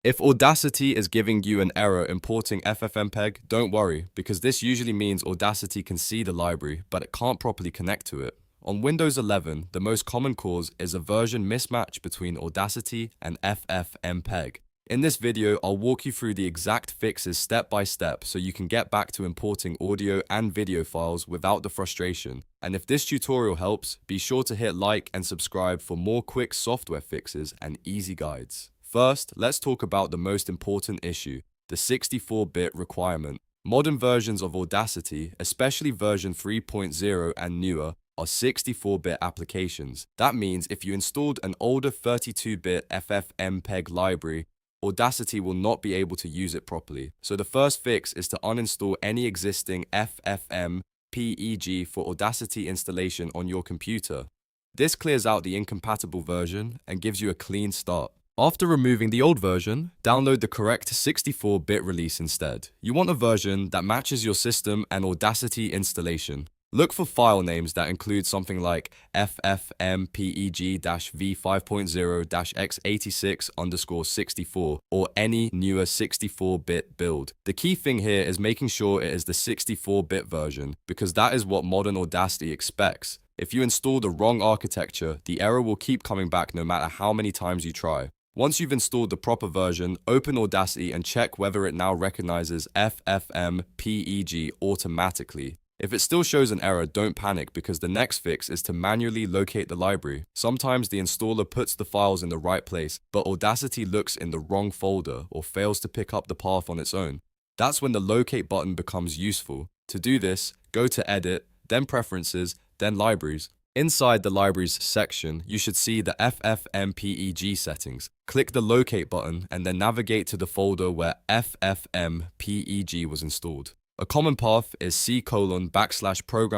If Audacity is giving you an error importing FFmpeg, don't worry, because this usually means Audacity can see the library, but it can't properly connect to it. On Windows 11, the most common cause is a version mismatch between Audacity and FFmpeg. In this video, I'll walk you through the exact fixes step by step so you can get back to importing audio and video files without the frustration. And if this tutorial helps, be sure to hit like and subscribe for more quick software fixes and easy guides. First, let's talk about the most important issue, the 64-bit requirement. Modern versions of Audacity, especially version 3.0 and newer, are 64-bit applications. That means if you installed an older 32-bit FFmpeg library, Audacity will not be able to use it properly. So the first fix is to uninstall any existing FFmpeg for Audacity installation on your computer. This clears out the incompatible version and gives you a clean start. After removing the old version, download the correct 64-bit release instead. You want a version that matches your system and Audacity installation. Look for file names that include something like FFmpeg-v5.0-x86_64 or any newer 64-bit build. The key thing here is making sure it is the 64-bit version, because that is what modern Audacity expects. If you install the wrong architecture, the error will keep coming back no matter how many times you try. Once you've installed the proper version, open Audacity and check whether it now recognizes FFmpeg automatically. If it still shows an error, don't panic, because the next fix is to manually locate the library. Sometimes the installer puts the files in the right place, but Audacity looks in the wrong folder or fails to pick up the path on its own. That's when the locate button becomes useful. To do this, go to Edit, then Preferences, then Libraries. Inside the Libraries section, you should see the FFmpeg settings. Click the Locate button and then navigate to the folder where FFmpeg was installed. A common path is C:\program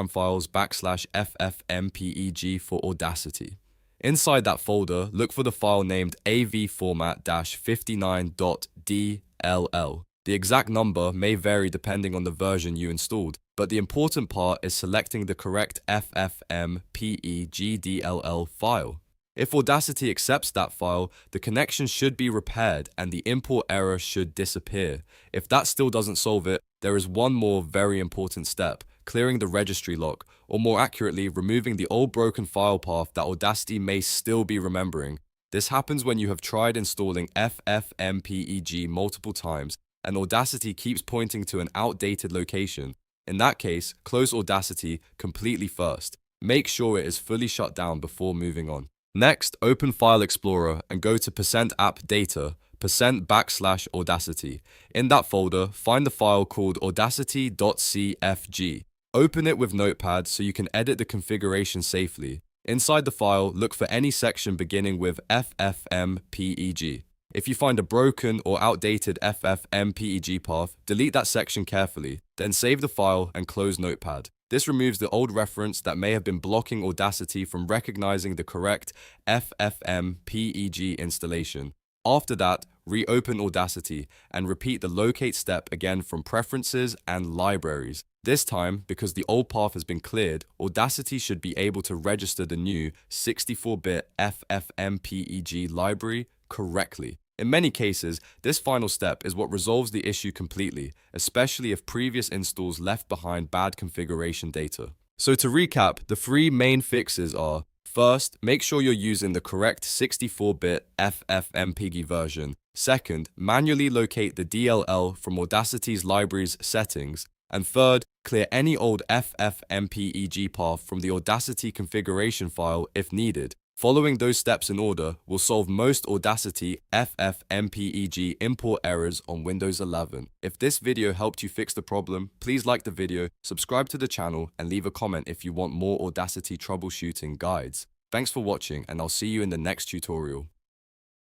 files /FFmpeg for Audacity. Inside that folder, look for the file named avformat-59.dll. The exact number may vary depending on the version you installed, but the important part is selecting the correct FFmpeg.dll file. If Audacity accepts that file, the connection should be repaired and the import error should disappear. If that still doesn't solve it, there is one more very important step, clearing the registry lock, or more accurately, removing the old broken file path that Audacity may still be remembering. This happens when you have tried installing FFmpeg multiple times and Audacity keeps pointing to an outdated location. In that case, close Audacity completely first. Make sure it is fully shut down before moving on. Next, open File Explorer and go to %appdata, %\Audacity. In that folder, find the file called Audacity.cfg. Open it with Notepad so you can edit the configuration safely. Inside the file, look for any section beginning with FFmpeg. If you find a broken or outdated FFmpeg path, delete that section carefully, then save the file and close Notepad. This removes the old reference that may have been blocking Audacity from recognizing the correct FFmpeg installation. After that, reopen Audacity and repeat the locate step again from Preferences and Libraries. This time, because the old path has been cleared, Audacity should be able to register the new 64-bit FFmpeg library correctly. In many cases, this final step is what resolves the issue completely, especially if previous installs left behind bad configuration data. So to recap, the three main fixes are: first, make sure you're using the correct 64-bit FFmpeg version. Second, manually locate the DLL from Audacity's library's settings. And third, clear any old FFmpeg path from the Audacity configuration file if needed. Following those steps in order will solve most Audacity FFmpeg import errors on Windows 11. If this video helped you fix the problem, please like the video, subscribe to the channel, and leave a comment if you want more Audacity troubleshooting guides. Thanks for watching, and I'll see you in the next tutorial.